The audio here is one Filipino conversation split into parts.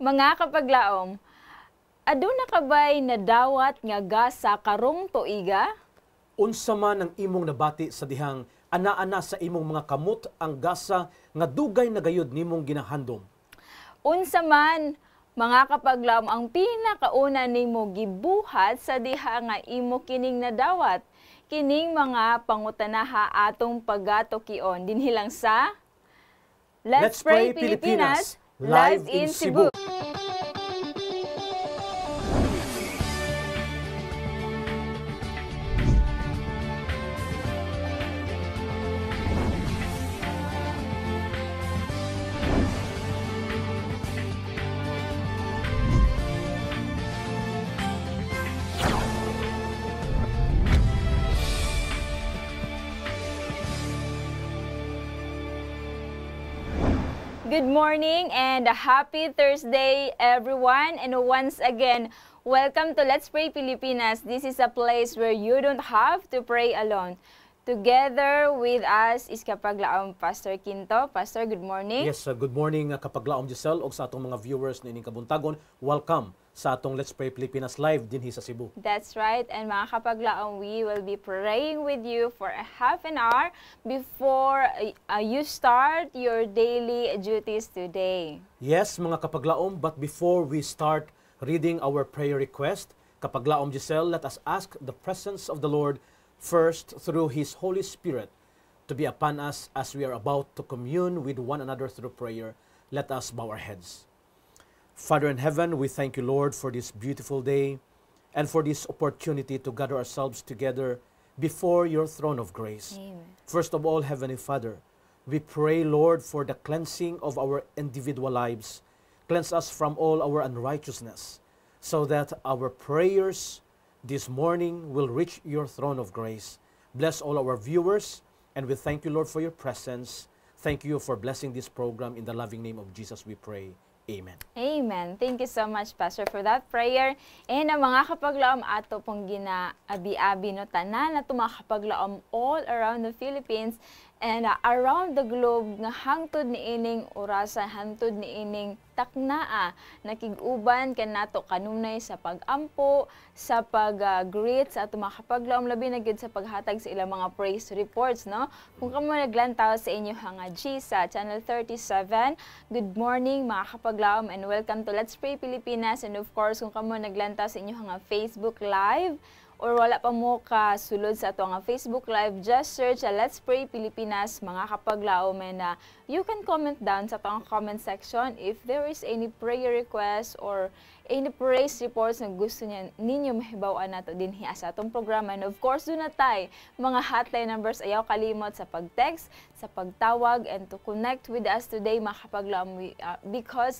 Mga kapaglaom, aduna kabay nadawat nga gasa karong tuiga? Unsa man ang imong nabati sa dihang ana-ana sa imong mga kamot ang gasa nga dugay na gayud nimong ginahandom? Unsa man, mga kapaglaom, ang pinakauna nimo gibuhat sa diha nga imo kining nadawat? Kining mga pangutanaha atong pagatokion dinhi lang sa Let's Pray Pilipinas, live in Cebu. Good morning and a happy Thursday, everyone. And once again, welcome to Let's Pray Pilipinas. This is a place where you don't have to pray alone. Together with us is Kapaglaom Pastor Quinto. Pastor, good morning. Yes, good morning Kapaglaom Giselle o sa atong mga viewers na ining kabuntagon. Welcome sa atong Let's Pray Pilipinas live dinhi sa Cebu. That's right. And mga kapaglaom, we will be praying with you for a half an hour before you start your daily duties today. Yes, mga kapaglaom, but before we start reading our prayer request, Kapaglaom Giselle, let us ask the presence of the Lord first through His Holy Spirit to be upon us as we are about to commune with one another through prayer. Let us bow our heads. Father in heaven, we thank you, Lord, for this beautiful day and for this opportunity to gather ourselves together before your throne of grace. Amen. First of all, Heavenly Father, we pray, Lord, for the cleansing of our individual lives. Cleanse us from all our unrighteousness so that our prayers this morning will reach your throne of grace. Bless all our viewers, and we thank you, Lord, for your presence. Thank you for blessing this program. In the loving name of Jesus we pray. Amen. Amen. Thank you so much, Pastor, for that prayer. And ang mga kapaglaom ato pong ginaabi-abi no tanan na mga kapaglaom all around the Philippines and around the globe nga hangtod ni ining orasan, hangtod ni ining taknaa nakig-uban kanato kanunay sa pagampo, sa pag-greet sa ato mga kapaglaom, labi na gyud sa paghatag sa ilang mga praise reports, no? Kung kamo naglantaw sa inyo nga G sa Channel 37, good morning mga kapaglaom and welcome to Let's Pray Pilipinas. And of course, kung kamo naglantaw sa inyo nga Facebook Live, or wala pa mo kasulod sa ato nga Facebook Live, just search Let's Pray Pilipinas mga kapaglaom, and you can comment down sa atong comment section if there is any prayer request or any praise reports na gusto ninyo mahibawan nato dinhi sa atong programa. And of course, doon na tayo mga hotline numbers, ayaw kalimot sa pag-text, sa pagtawag, and to connect with us today mga kapaglaom, because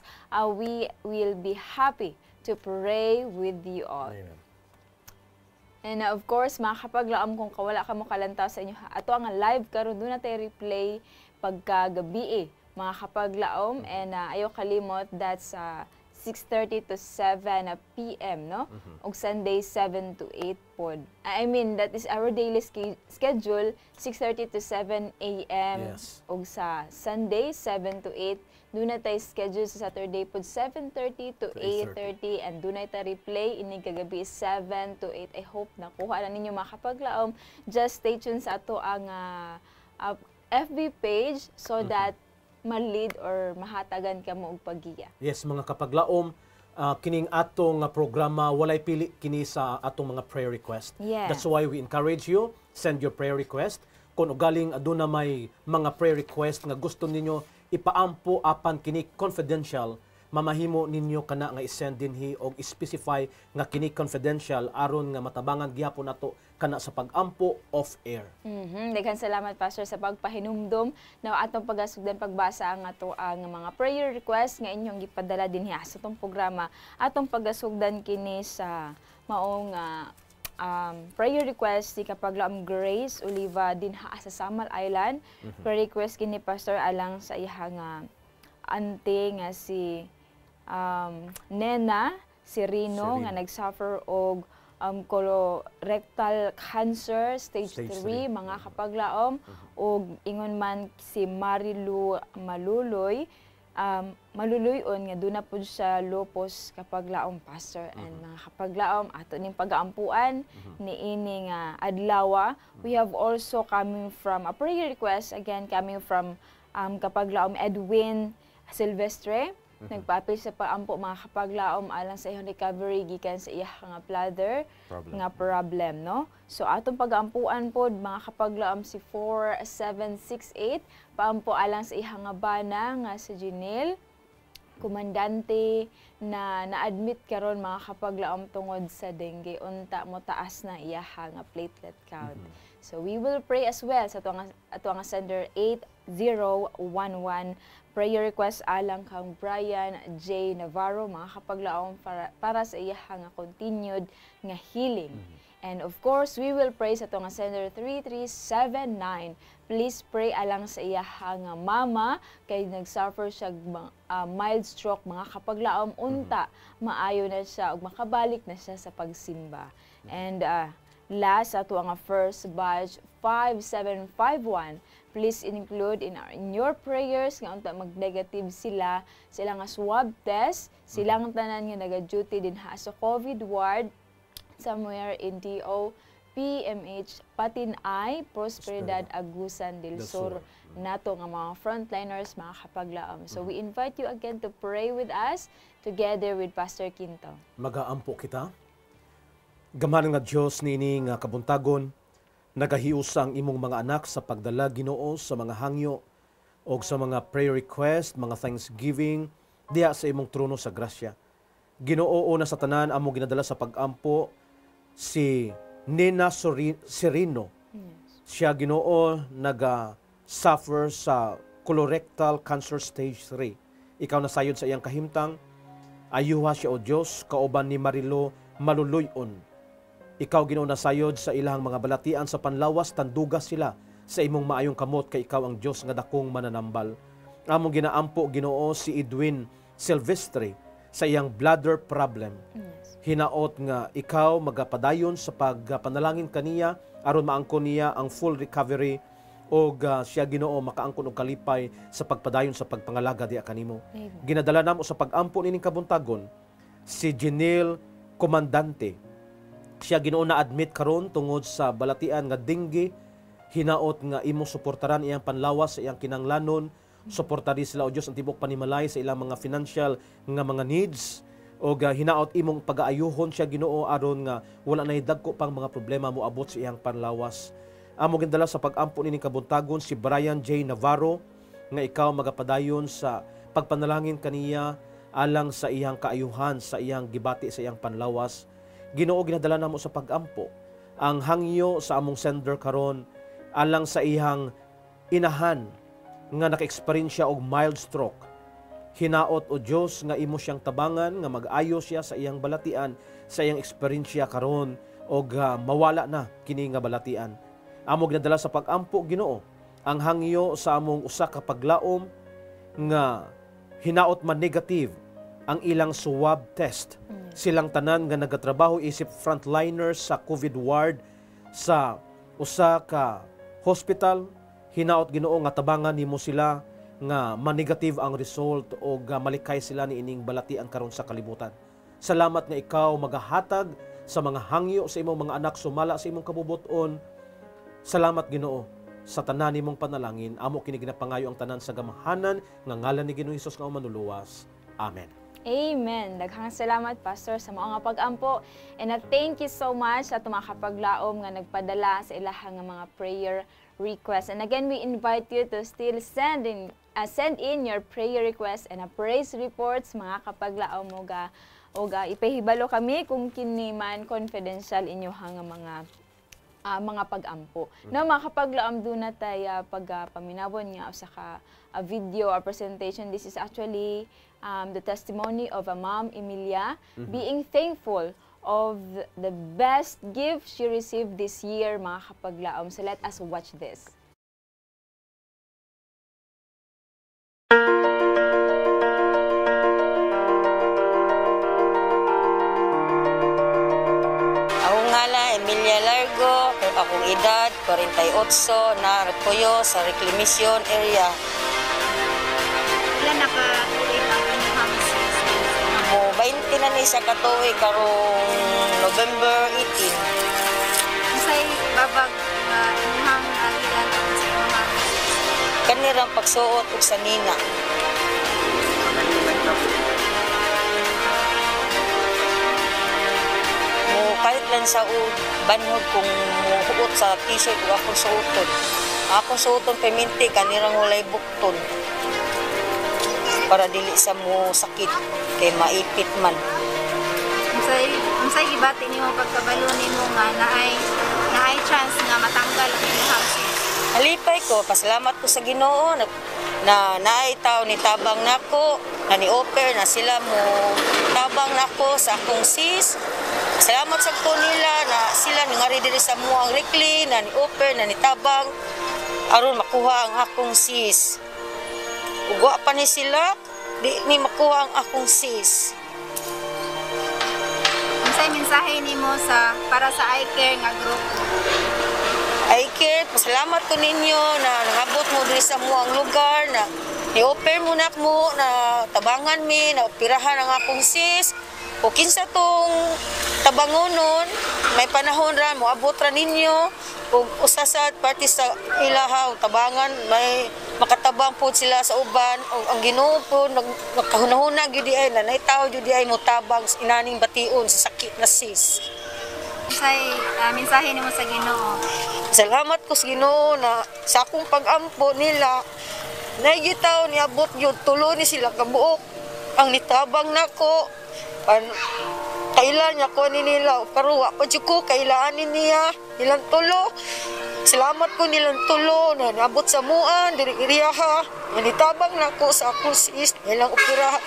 we will be happy to pray with you all. Amen. And of course, mga kapaglaom, kung kawala ka mo kalantaw sa inyo, ato ang live karon doon na tayo replay pagkagabi mga kapaglaom, and ayaw kalimot, that's 6:30 to 7 p.m. no? Og Sunday 7 to 8 pod. I mean, that is our daily schedule, 6:30 to 7 a.m. Yes. Og sa Sunday 7 to 8. Doon na tayo schedule sa Saturday po 7:30 to 8:30, and doon na tayo replay ining kagabi 7 to 8. I hope nakuha na ninyo mga kapaglaom. Just stay tuned sa ato ang FB page so that ma-lead or mahatagan ka mo og paggiya. Yes, mga kapaglaom, kining atong programa walay pili kini sa atong mga prayer request. Yes. That's why we encourage you, send your prayer request. Kung ugaling aduna may mga prayer request nga gusto ninyo ipaampo apan kini confidential, mamahimo ninyo kana nga isend dinhi og specify nga kini confidential aron nga matabangan gyapon nato kana sa pag-ampo off air. Daghang salamat Pastor sa pagpahinumdom na atong pagasugdan pagbasa ang ato ang mga prayer request nga inyong gipadala dinhi sa atong programa. Atong pagasugdan kini sa maong prayer request si Kapaglaom Grace Oliva dinha sa Samal Island. Prayer request kini Pastor alang sa iyang ante nga si Nena Sirino nga nagsuffer og colorectal cancer stage 3 mga kapaglaom og ingon man si Marilu maluluyon nga duna pud sa lupus kapaglaom Pastor and mga kapaglaom ato ning pagaampuan niini nga adlaw. We have also coming from a prayer request again coming from kapaglaom Edwin Silvestre. Nagpaapil sa paampo mga kapaglaom alang sa iyang recovery gikan sa iyang nga bladder nga problem, no? So atong pag-ampuan pod mga kapaglaom si 4768 paampo alang sa iyang nga bana nga si Janelle komandante na na-admit karon mga kapaglaom tungod sa dengue unta mo taas na iyang nga platelet count. So we will pray as well sa ato nga sender 8011 prayer request alang kang Brian J. Navarro mga kapaglaom para sa iyang nga continued nga healing. And of course, we will pray sa itong sender 3379. Please pray alang sa iyang nga mama kay nagsuffer siya mild stroke mga kapaglaom unta maayo na siya ug makabalik na siya sa pagsimba. And last ato nga first batch 5751. Please include in your prayers nga unta mag-negative sila nga swab test, silang tanan nga naga-duty din sa COVID ward somewhere in DO PMH Patinay Prosperidad Agusan del Sur nato nga mga frontliners mga kapaglaom. So we invite you again to pray with us together with Pastor Quinto. Magaampo kita. Gamanan nga Dios nini nga kabuntagon nagahius ang imong mga anak sa pagdala Ginoo sa mga hangyo o sa mga prayer request, mga thanksgiving diha sa imong trono sa grasya. Ginoo una sa tanan amo ginadala sa pag-ampo si Nena Sirino. Siya Ginoo naga-suffer sa colorectal cancer stage 3. Ikaw nasayod sa iyang kahimtang, ayuha siya o Dios kauban ni Marilo maluluyon. Ikaw Ginoo nasayod sa ilang mga balatian sa panlawas, tanduga sila sa imong maayong kamot kay ikaw ang Dios nga dakong mananambal. Among ginaampo Ginoo si Edwin Silvestre sa iyang bladder problem. Hinaot nga ikaw magapadayon sa pagpanalangin kaniya aron maangkon niya ang full recovery o siya Ginoo makaangkon og kalipay sa pagpadayon sa pagpangalaga diha kanimo. Ginadala namo sa pag-ampo nining kabuntagon si Janelle Komandante. Siya Ginoo na-admit karon tungod sa balatian nga dengue. Hinaot nga imo suportaran iyang panlawas sa iyang kinanglanon. Suportari sila o Dios ang tibok panimalay sa ilang mga financial nga mga needs. O hinaot imong pag-aayuhon siya Ginoo aron nga wala na dagko pang mga problema mo abot sa iyang panlawas. Amo gindala sa pag-ampo nining kabuntagon si Brian J. Navarro nga ikaw magapadayon sa pagpanalangin kaniya alang sa iyang kaayuhan, sa iyang gibati, sa iyang panlawas. Ginoo ginadala namo sa pag-ampo ang hangyo sa among sender karon alang sa iyang inahan nga naka-eksperyensya og mild stroke. Hinaot o Dios nga imo siyang tabangan nga mag-ayo siya sa iyang balatian, sa iyang eksperyensya karon og mawala na kini nga balatian. Amo ginadala sa pag-ampo Ginoo ang hangyo sa among usa ka paglaom nga hinaot man negative ang ilang swab test. Silang tanan nga nagatrabaho isip frontliners sa COVID ward sa usa ka hospital. Hinaot Ginoo nga tabangan nimo sila nga ma-negative ang result o malikay sila ni ining balatian karon sa kalibutan. Salamat nga ikaw magahatag sa mga hangyo sa imong mga anak sumala sa imong kabubuton. Salamat Ginoo sa tanan nimong panalangin. Amo kini ginapangayo ang tanan sa gamahanan nga ngalan ni Ginoong Hesus nga manuluwas. Amen. Amen. Daghang salamat, Pastor, sa mga pag-ampo. And thank you so much sa mga kapaglaom nga nagpadala sa ilahang mga prayer requests. And again, we invite you to still send in send in your prayer requests and praise reports mga kapaglaom oga ipahibalo kami kung kini man confidential inyohang mga pag-ampo. No, mga kapaglaom doon na tayo pagpaminawon nga usa ka video or presentation. This is actually the testimony of a mom, Emilia, being thankful of the best gift she received this year, mga kapaglaom. So let us watch this. Emilia Largo, akong edad 48, na nagpuyo sa reclamation area. Ilan nakatuloy ang inyong sis? Mo 20 na ni sa katuig karong November 18. Masay babag inyong ilan sa inyong Kanirang pagsuot ug sanina. Kahit lang sa banhod kung huot sa t-shirt o akong suoton. Akong suoton peminti, kanirang walay bukton. Para dili sa mo sakit, kay maipit man. Unsay gibati nimo pagkabalo nimo nga naay chance nga matanggal ang inyong sis? Halipay ko, pasalamat ko sa Ginoo na naay tao ni tabang nako, na ni offer na sila mo tabang nako sa akong sis. Salamat sa ko nila na sila ngari diri sa muang rekli na ni offer na ni tabang aron makuha ang akong sis. Ugwa pa ni sila di ni makuha ang akong sis. Unsay mensahe nimo para sa iCare nga group? iCare, pasalamat ko ninyo na nangabot mo diri sa muang lugar na ni-offer mo na mo na tabangan mi na operahan ang akong sis. O kinsa tong tabangonon, may panahon ra mo abot ra ninyo ug usa sa parte sa ilahaw tabangan may makatabang pud sila sa uban ug ang Ginoo pud nagkahunahuna gyud di ay nanay tawo gyud di ay mo tabang inaning bation sa sakit na sis. Unsay mensahe nimo sa Ginoo? Salamat ko sa Ginoo na sa akong pag-ampo nila naigitaw niabot gyud tulo ni sila kabuok ang nitabang nako. Kailan niya ko nila pero wa pa jud ko kailaanin niya ilang tulo. Salamat ko nilang tulo na nabot sa muan diri iriyaha nitabang nako sa akong sis ilang operahan.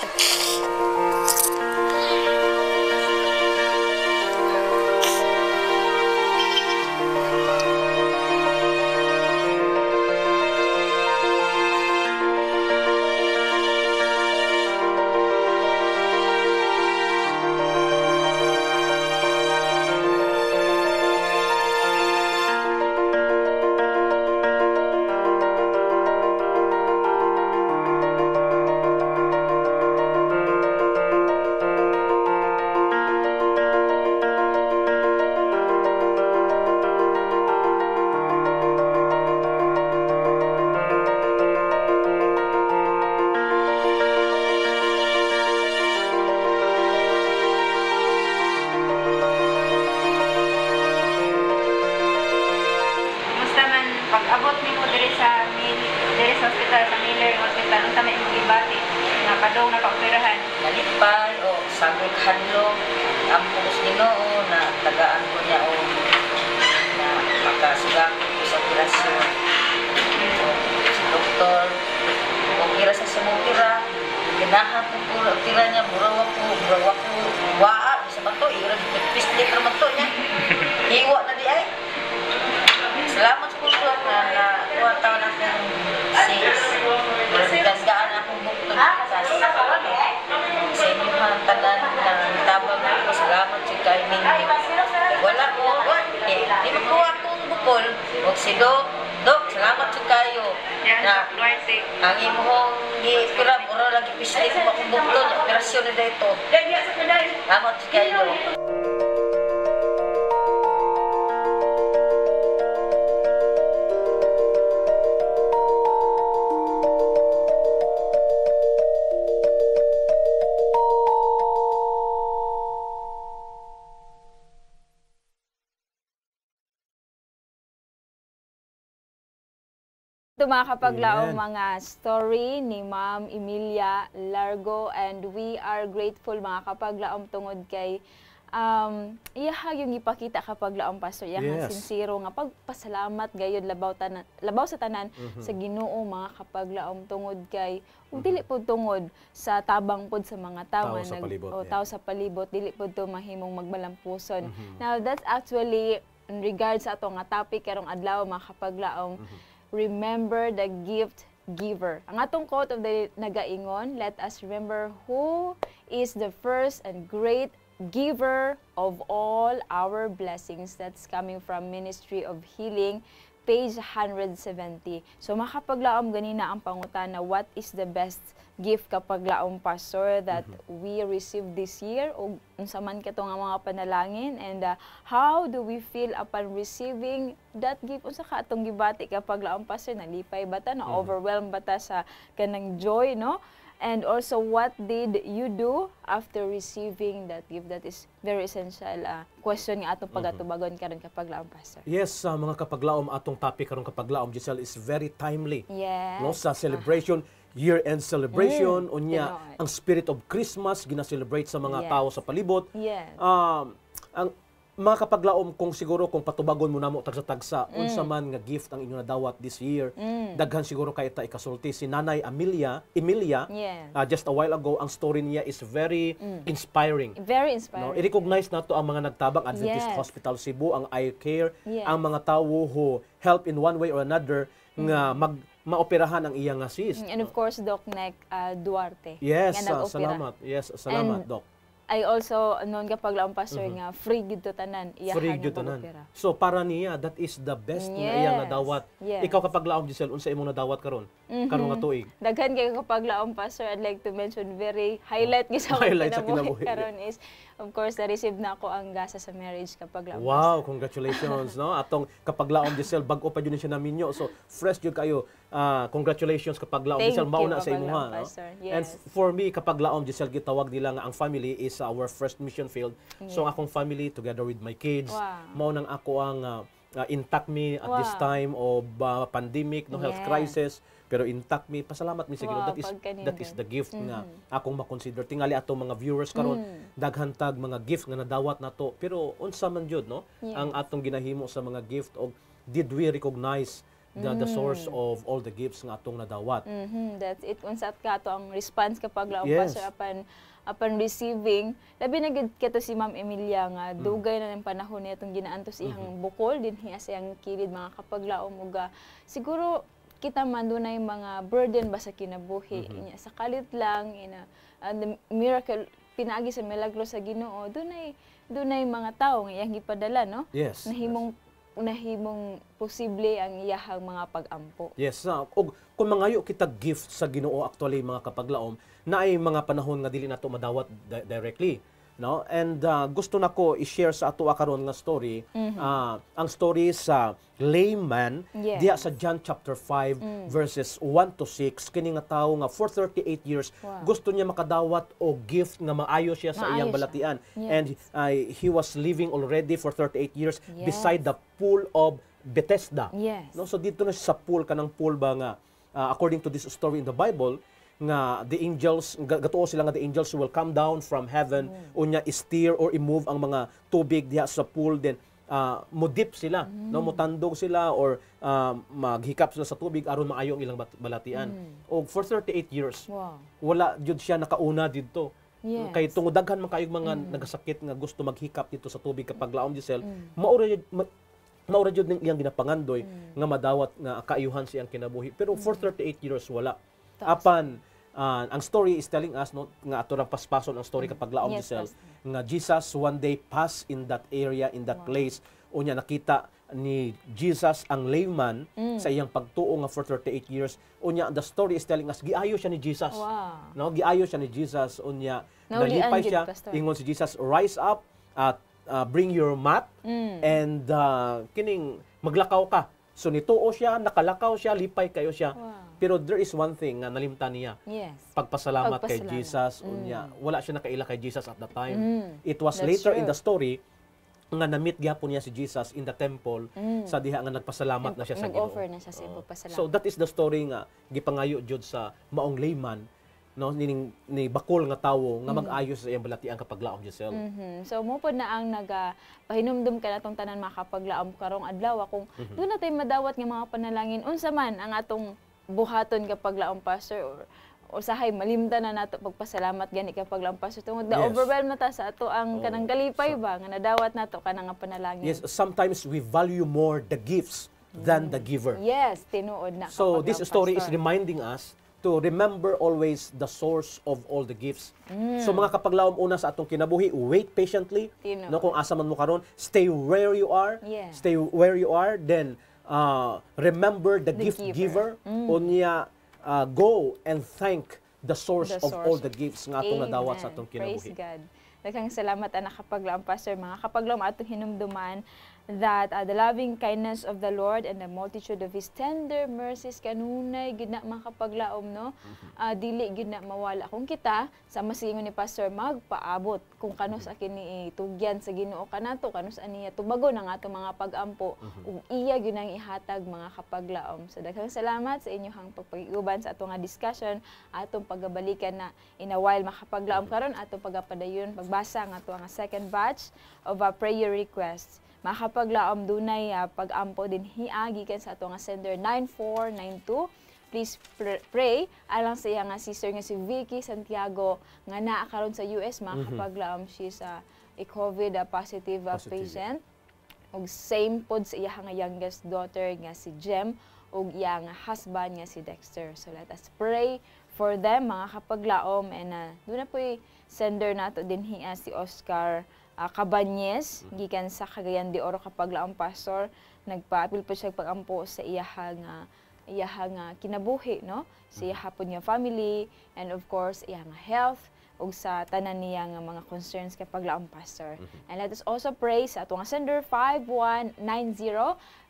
Pag-abot nimo diri sa hospital sa Miller Hospital unsa may gibati nga padong nakaoperahan? Malipay o sagol hadlok ang pugos Ginoo na tagaan ko niya o na makasugang ko sa operasyon. Si doktor okay ra sa sumupira ganahan ko opera niya muraw ko waa sa bato ira pislik ra bato niya hiwa na di ay. Salamat sa kulturan na 2 taon akong sis. Gandaan akong bukton sa inyo mga tanan na tabang ako. Salamat sa kayo ninyo. Wala ko. Di makuha akong bukol. Huwag si Dok, salamat sa kayo. Na ang imong gi-pira, mura lagi pislik mo akong bukton. Operasyon na dito. Salamat sa kayo. Ito mga kapaglaom, Amen. mga story ni Ma'am Emilia Largo, and we are grateful mga kapaglaom tungod kay iyahag yung ipakita kapaglaom pastor, iyahang Yes. sincero nga pagpasalamat gayud labaw sa tanan sa Ginoo mga kapaglaom tungod kay ug dili pod tungod sa tabang pod sa mga tao Tao nga sa palibot, yeah. tao sa palibot, dili pod to mahimong magmalampuson. Now that's actually in regards sa ato nga topic karong adlaw mga kapaglaom. Remember the gift giver. Ang atong quote of the nagaingon, let us remember who is the first and great giver of all our blessings. That's coming from Ministry of Healing, page 170. So makapaglaom ganina ang pangutana, what is the best gift kapag laom pastor that we received this year o unsa man kato nga mga panalangin, and how do we feel upon receiving that gift? Unsa ka atong gibati kapag laom pastor, nalipay bata, na overwhelmed bata sa kanang joy, no? And also, what did you do after receiving that gift? That is very essential question nga atong pagatubagon karon kapag laom pastor. Yes, mga kapaglaom, atong topic karong kapaglaom, Giselle, is very timely. Yes. No, sa celebration, year-end celebration, unya Tinood. ang spirit of Christmas gina-celebrate sa mga Yes. tao sa palibot. Yes. Ang mga kapaglaom, kung siguro kung patubagon mo namo tagsa-tagsa unsa man nga gift ang inyo nadawat this year, daghan siguro kay ta ikasulti si Nanay Emilia, Yes. just a while ago, ang story niya is very inspiring. Very No, inspiring. i-recognize nato ang mga nagtabang Adventist Yes. Hospital Cebu, ang eye care, Yes. ang mga tawo who help in one way or another nga maoperahan ang iyang cyst. And of course, Doc Nek Duarte. Yes, nga nag-opera. salamat. Yes, salamat, And Doc. I also, noon kapag laom pastor nga, free gid to tanan. Free Iyahan gyud nga tanan. pag-opera. So para niya, that is the best nga Yes. iyang nadawat. Yes. Ikaw kapag laom, Giselle, unsa imong nadawat karon? Karon nga tuig. Daghan kay kapag laom pastor, I'd like to mention very highlight gisa Highlight sa kinabuhi. karon is of course na-receive na ako ang gasa sa marriage kapag laom Wow, congratulations, no? Atong kapag laom, Giselle, bag-o pa yun siya naminyo. So fresh jud kayo. Congratulations kapag laom, Thank Giselle, you, mauna sa kapag imuha, laom, no? Pastor. And Yes. for me, kapag laom, Giselle, gitawag nila nga ang family is our first mission field. So ang akong family together with my kids, Wow. mao nang ako ang intact me at this Wow. time of pandemic, no, health Yes. crisis, pero intact me. Pasalamat mi sa Ginoo. Wow, That is pagkanin that is din. the gift nga akong makonsider. Tingali ato mga viewers karon, daghan tag mga gift nga nadawat nato. Pero unsa man jud, no? Yes. Ang atong ginahimo sa mga gift, og did we recognize the source of all the gifts nga atong nadawat? That's it. Unsat ka to ang response kapag laom Yes. pastor upon receiving. Labi na gid kato si Ma'am Emilia nga dugay na ng panahon niya itong ginaantos ihang bukol din hiya sa iyang kilid mga kapag laom ug siguro kita man dunay mga burden ba sa kinabuhi inya sa kalit lang the miracle pinaagi sa milagro sa Ginoo, dunay mga tawo nga iyang gipadala, no? Yes. Nahimong posible ang iyahang mga pag-ampo. Yes, og kung mangayo kita gift sa Ginoo actually mga kapaglaom, na ay mga panahon nga dili nato madawat directly, no? And gusto nako i-share sa ato karon nga story, ang story sa layman Yes. diha sa John chapter 5 verses 1 to 6, kini nga tawo nga for 38 years Wow. gusto niya makadawat og gift nga maayo siya sa Maayo iyang siya. balatian. Yes. And he was living already for 38 years Yes. beside the pool of Bethesda. Yes. No, so dito na siya sa pool, kanang pool ba nga according to this story in the Bible nga the angels gatuo sila nga the angels will come down from heaven unya steer or i-move ang mga tubig diha sa pool, then modip sila, no, motandog sila or maghikap sila sa tubig aron maayo ang ilang balatian. Og for 38 years Wow. wala jud siya nakauna didto. Yes. Kay tungod daghan man kayong mga nagasakit nga gusto maghikap dito sa tubig kapag laom, Giselle, maura jud ning iyang ginapangandoy nga madawat nga kaayuhan siyang kinabuhi. Pero for 38 years wala. Apan ang story is telling us, no, nga ato ra paspason ang story kapag laom, Yes, Giselle, Pastor. nga Jesus one day passed in that area, in that place, unya nakita ni Jesus ang layman sa iyang pagtuo nga for 38 years. Unya the story is telling us giayo siya ni Jesus. Wow. No, giayo siya ni Jesus, unya Naulian nalipay gid, siya, Pastor. ingon si Jesus, rise up at bring your mat and kining maglakaw ka. So nituo siya, nakalakaw siya, lipay kayo siya. Wow. Pero there is one thing nga nalimtan niya. Yes. Pagpasalamat kay Pagpasalamat. Jesus, unya wala siya nakaila kay Jesus at that time. It was That's later in true. the story nga na-meet gyapon niya si Jesus in the temple sa diha nga nagpasalamat na siya sa Ginoo. Nag-offer na siya sa iyang pagpasalamat. So that is the story nga gipangayo jud sa maong layman, no, ni bakol nga tawo nga mag-ayo sa iyang balatian kapaglaom Giselle. So mo po na ang nagapahinumdum ka natong tanan makapaglaom karong adlaw kung doon natay madawat nga mga panalangin unsa man ang atong buhaton kapaglaom pastor or usahay malimtan na nato pagpasalamat gani kapag lampas tungod na Yes. overwhelm na ta sa ato ang Oo. kanang kalipay So- ba nga nadawat nato kanang nga panalangin. Yes, sometimes we value more the gifts than the giver. Yes, tinuod na. So kapag this lang, story is Pastor. reminding us to remember always the source of all the gifts. So mga kapaglaom una sa atong kinabuhi, wait patiently. Tinuod. No, kung asa man mo karon, stay where you are. Yeah. Stay where you are, then remember the gift giver. giver. Unya go and thank the source The of source. all the gifts nga atong nadawat sa Amen. atong Praise kinabuhi. God. Daghang salamat ana kapaglaom pastor mga kapaglaom atong hinumduman that the loving kindness of the Lord and the multitude of His tender mercies kanunay gid na makapaglaom no. Dili gid na mawala kung kita sa masingon ni pastor magpaabot kung kano sa kini tugyan sa Ginoo kanato kano sa niya tubago ng ato mga pag-ampo ug iya gyud ang ihatag mga kapaglaom. So daghang salamat sa inyong pagpag-iuban sa ato nga discussion atong pagabalikan na in a while makapaglaom karon atong pagapadayon pagbasa ng ato nga second batch of prayer requests. Makapaglaom dunay pag-ampo din gikan sa ato nga sender 9492. Please pray alang sa iya nga sister nga si Vicky Santiago nga naa karon sa US makapaglaom she's a COVID positive patient. Ug same pod sa iya nga youngest daughter nga si Jem ug iya nga husband nga si Dexter. So let us pray for them mga kapaglaom and doon na po'y sender nato din si Oscar Cabanyes gikan sa Cagayan de Oro kapaglaom pastor nagpaapil po siya pagampo sa iyahang kinabuhi no sa iya hapon nga family and of course iyang health ug sa tanan niya nga mga concerns kapaglaom pastor. And let us also pray sa atong sender 5190.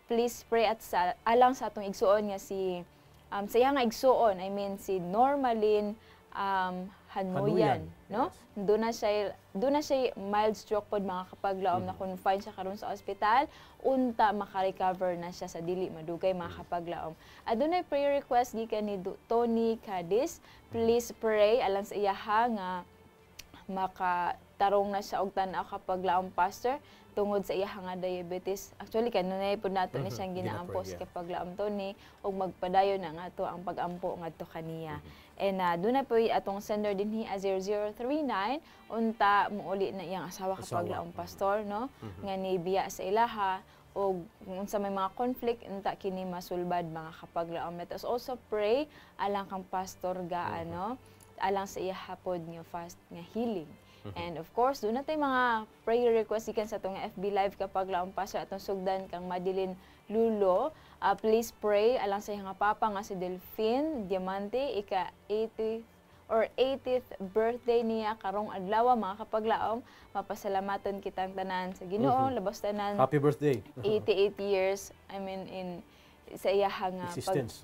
Please pray at alang sa atong igsuon nga si sa iya nga igsuon I mean si Normalin Hanuyan, no? Yes. Doon na siya mild stroke pod mga kapaglaom na confine siya karon sa ospital, unta maka-recover na siya sa dili madugay mga kapaglaom. Adunay prayer request gikan ni Tony Cadiz. Please pray alang sa iyaha nga makatarong na siya og tan-aw kapaglaom pastor tungod sa iyaha nga diabetes. Actually kanunay pod nato ni siyang ginaampo sa kapaglaom Tony ug magpadayon na nga to ang pag-ampo ngadto kaniya. And doon na po atong sender din hi 0039 unta muuli na iyang asawa kapaglaom pastor no nga nibiya sa ilaha o unsa may mga conflict unta kini masulbad mga kapaglaom. Let us also pray alang kang pastor ga ano alang sa iya hapod nga fast nga healing. And of course, doon natin mga prayer requests ikan sa itong FB Live kapag laong pastor atong sugdan kang Madeline Lulo. Please pray alang sa iyang papa nga si Delphine Diamante, ika 80th birthday niya karong adlaw mga kapaglaom. Mapasalamatan kitang tanan sa Ginoo, labas tanan. Happy birthday. 88 years, I mean, sa iyahang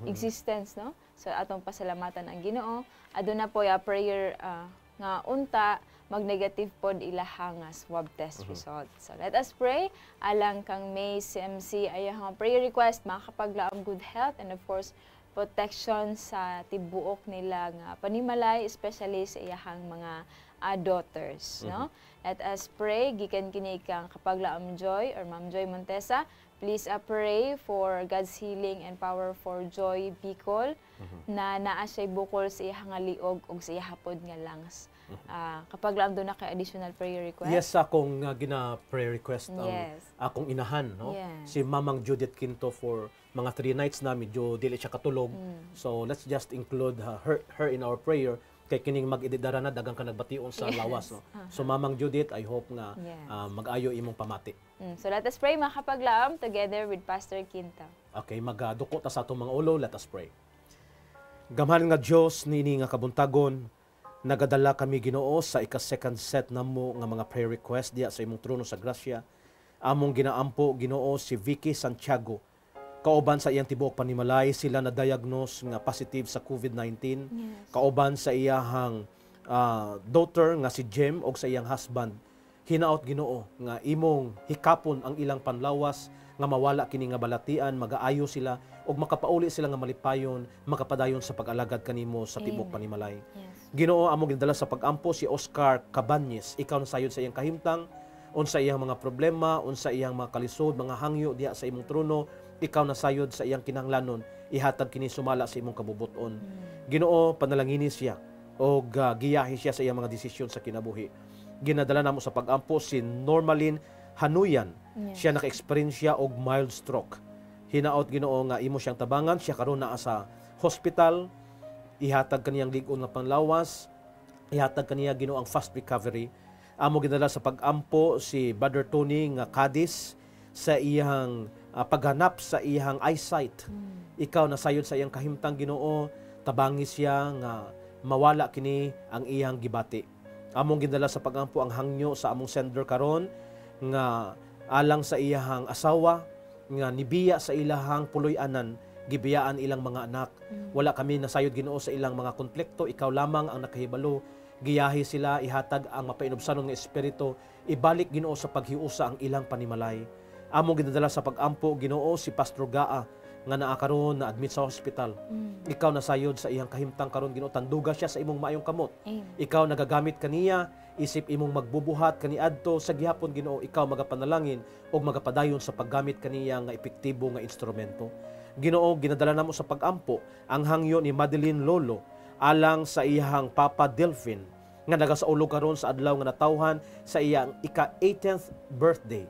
existence, no? So, atong pasalamatan ang Ginoo. Aduna po ya prayer nga unta mag-negative pod ilahang swab test result. So let us pray alang kang May CMC ayang prayer request makakapaglaom good health and of course protection sa tibuok nila nga panimalay especially sa iyahang mga daughters, no? Let us pray gikan kini kang kapaglaom Joy or Ma'am Joy Montesa. Please pray for God's healing and power for Joy Bicol na naa siya'y bukol sa iyang liog o sa iyang hapod nga lungs. Kapag lang doon na kay additional prayer request? Yes, akong gina-prayer request ang Yes. akong inahan, no? Yes. Si Mamang Judith Quinto for mga 3 nights na medyo dili siya katulog. So let's just include her in our prayer kay kining mag-ididara na dagang ka nagbation sa lawas, no? So Mamang Judith, I hope nga Yes. mag-ayo imong pamati. So let us pray mga kapaglaom together with Pastor Quinto. Okay, magduko ta sa atong mga ulo, let us pray. Gamhanan nga Dios nini nga kabuntagon, nagadala kami Ginoo sa ika-second set namo nga mga prayer request diya sa imong trono sa grasya. Among ginaampo Ginoo si Vicky Santiago. Kauban sa iyang tibuok panimalay, sila na diagnose nga positive sa COVID-19. Yes. Kauban sa iyahang daughter nga si Jem og sa iyang husband Hinaot Ginoo nga imong hikapon ang ilang panlawas nga mawala kini nga balatian, magaayo sila ug makapauli sila nga malipayon, makapadayon sa pag-alagad kanimo sa tibok Amen. panimalay. Yes. Ginoo, among gidala sa pag-ampo si Oscar Cabañez. Ikaw na sayod sa iyang kahimtang, unsa iyang mga problema, unsa iyang mga kalisod, mga hangyo diha sa imong trono, ikaw na sayod sa iyang kinahanglanon, ihatag kini sumala sa imong kabubuton. Ginoo, panalangini siya o giyahi siya sa iyang mga desisyon sa kinabuhi. Ginadala namo sa pag-ampo si Normalin Hanuyan. Yes. Siya naka-experience og mild stroke. Hinaot Ginoo nga imo siyang tabangan, siya karon naa sa hospital, ihatag kaniyang lig-on nga panlawas, ihatag kaniya Ginoo ang fast recovery. Amo ginadala sa pag-ampo si Brother Tony nga Cadiz sa iyang paghanap sa iyang eyesight. Ikaw na sayod sa iyang kahimtang Ginoo, tabangi siya nga mawala kini ang iyang gibati. Among ginadala sa pag-ampo ang hangyo sa among sender karon nga alang sa iyang asawa nga nibiya sa ilahang puloy-anan, gibiyaan ilang mga anak. Wala kami nasayod Ginoo sa ilang mga konflikto, ikaw lamang ang nakahibalo. Giyahi sila, ihatag ang mapainobsanon nga espiritu, ibalik Ginoo sa paghiusa ang ilang panimalay. Among ginadala sa pag-ampo Ginoo si Pastor Gaa nga naa karon na admit sa hospital. Ikaw nasayod sa iyang kahimtang karon Ginoo, tanduga siya sa imong maayong kamot. Amen. Ikaw nagagamit kaniya, isip imong magbubuhat kaniadto sa gihapon Ginoo, ikaw magapanalangin o magapadayon sa paggamit kaniya nga epektibo nga instrumento. Ginoo, ginadala namo sa pag-ampo ang hangyo ni Madeline Lolo alang sa iyang Papa Delphin nga nagasaulog karon sa adlaw nga natawhan sa iyang ika-18th birthday.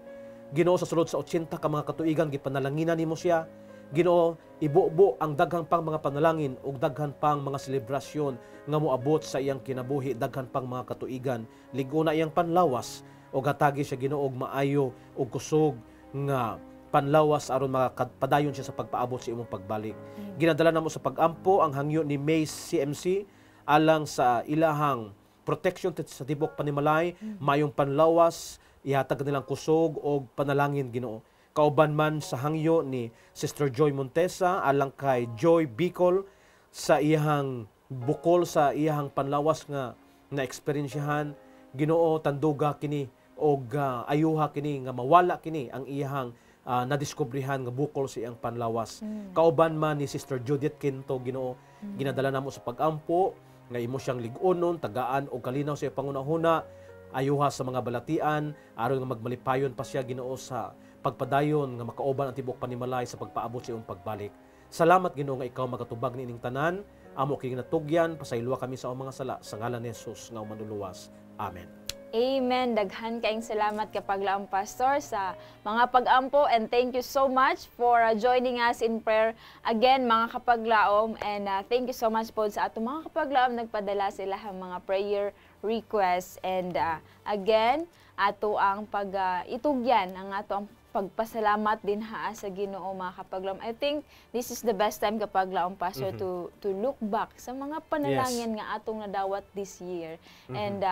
Ginoo, sa sulod sa 80 ka mga katuigan gipanalanginan nimo siya. Ginoo, ibubo ang daghang pang mga panalangin ug daghan pang mga selebrasyon nga moabot sa iyang kinabuhi, daghan pang mga katuigan, ligo na iyang panlawas ug hatagi siya Ginoo og maayo ug kusog nga panlawas aron makapadayon siya sa pagpaabot sa imong pagbalik. Ginadala namo sa pag-ampo ang hangyo ni May CMC alang sa ilahang protection sa tibok panimalay, mayong panlawas, ihatag nilang kusog og panalangin Ginoo. Kauban man sa hangyo ni Sister Joy Montesa alang kay Joy Bicol sa iyang bukol sa iyang panlawas nga na-eksperyensyahan. Ginoo, tanduga kini og ayuha kini nga mawala kini ang iyang nadiskubrihan nga bukol sa iyang panlawas. Kauban man ni Sister Judith Quinto Ginoo, ginadala namo sa pag-ampo nga imo siyang lig-onon, tagaan og kalinaw sa iyang pangunahuna, ayuha sa mga balatian aron nga magmalipayon pa siya Ginoo sa pagpadayon nga makauban ang tibok panimalay sa pagpaabot sa iyong pagbalik. Salamat Ginoo nga ikaw magatubag niining tanan, amo kini natugyan, pasayloa kami sa mga sala sa ngalan ni Jesus nga manluluwas. Amen. Amen. Daghan kaayong salamat kapaglaom Pastor sa mga pag-ampo, and thank you so much for joining us in prayer again mga kapaglaom, and thank you so much po sa ato mga kapaglaom nagpadala sila ang mga prayer requests, and again ato ang itugyan ang ato ang pagpasalamat din sa Ginoo mga kapaglaom. I think this is the best time kapaglaom Pastor to look back sa mga panalangin nga atong nadawat this year, and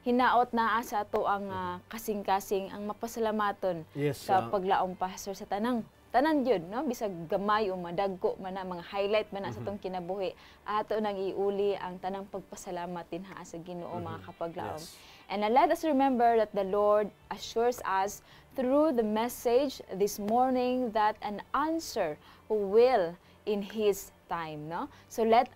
hinaot na sa ato ang kasing-kasing ang mapasalamaton sa paglaom Pastor sa tanan yun, no? Bisag gamay o madagko man na, mga highlight man na sa itong kinabuhi, ato nang iuli ang tanang pagpasalamat din sa Ginoo mga kapaglaom. And let us remember that the Lord assures us through the message this morning that an answer will in His time, no? So let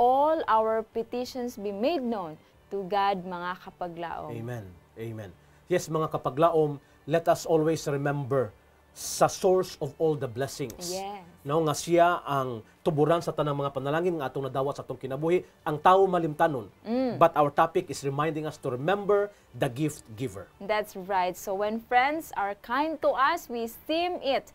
all our petitions be made known to God mga kapaglaom. Amen. Amen. Yes, mga kapaglaom, let us always remember sa source of all the blessings. Yes. No, nga siya ang tuburan sa tanang mga panalangin nga atong nadawat sa atong kinabuhi, ang tawo malimtanon. But our topic is reminding us to remember the gift giver. That's right. So when friends are kind to us, we esteem it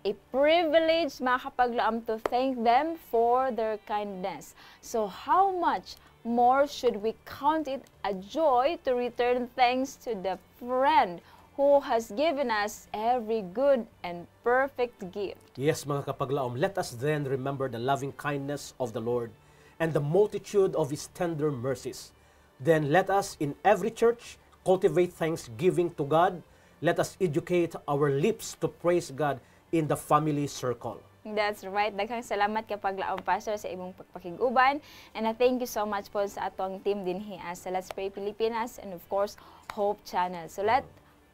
a privilege mga kapaglaom to thank them for their kindness. So how much more should we count it a joy to return thanks to the friend who has given us every good and perfect gift. Yes, mga kapaglaom, let us then remember the loving kindness of the Lord and the multitude of His tender mercies. Then let us in every church cultivate thanksgiving to God. Let us educate our lips to praise God in the family circle. That's right. Daghang salamat kapag laom, Pastor, sa imong pagpakiguban. And thank you so much po sa atong team din sa Let's Pray Pilipinas and of course, Hope Channel. So let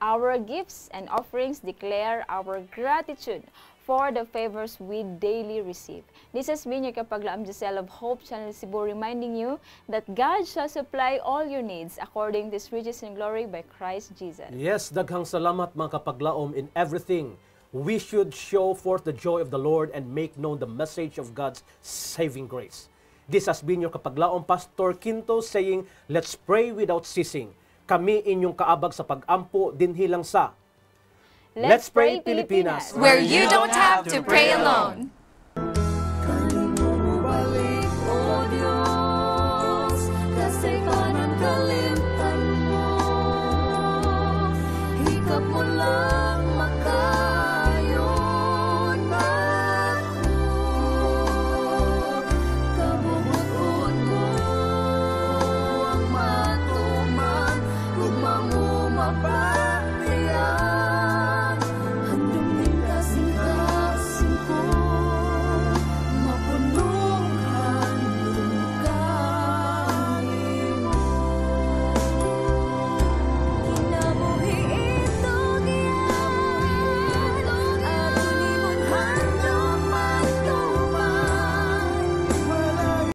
our gifts and offerings declare our gratitude for the favors we daily receive. This has been your Kapaglaom Giselle of Hope Channel Cebu, reminding you that God shall supply all your needs according to His riches and glory by Christ Jesus. Yes, daghang salamat mga kapaglaom. In everything, we should show forth the joy of the Lord and make known the message of God's saving grace. This has been your kapaglaom, Pastor Quinto, saying, let's pray without ceasing. Kami inyong kaabag sa pag-ampo dinhi lang sa Let's Pray Pilipinas, where you don't have to pray alone.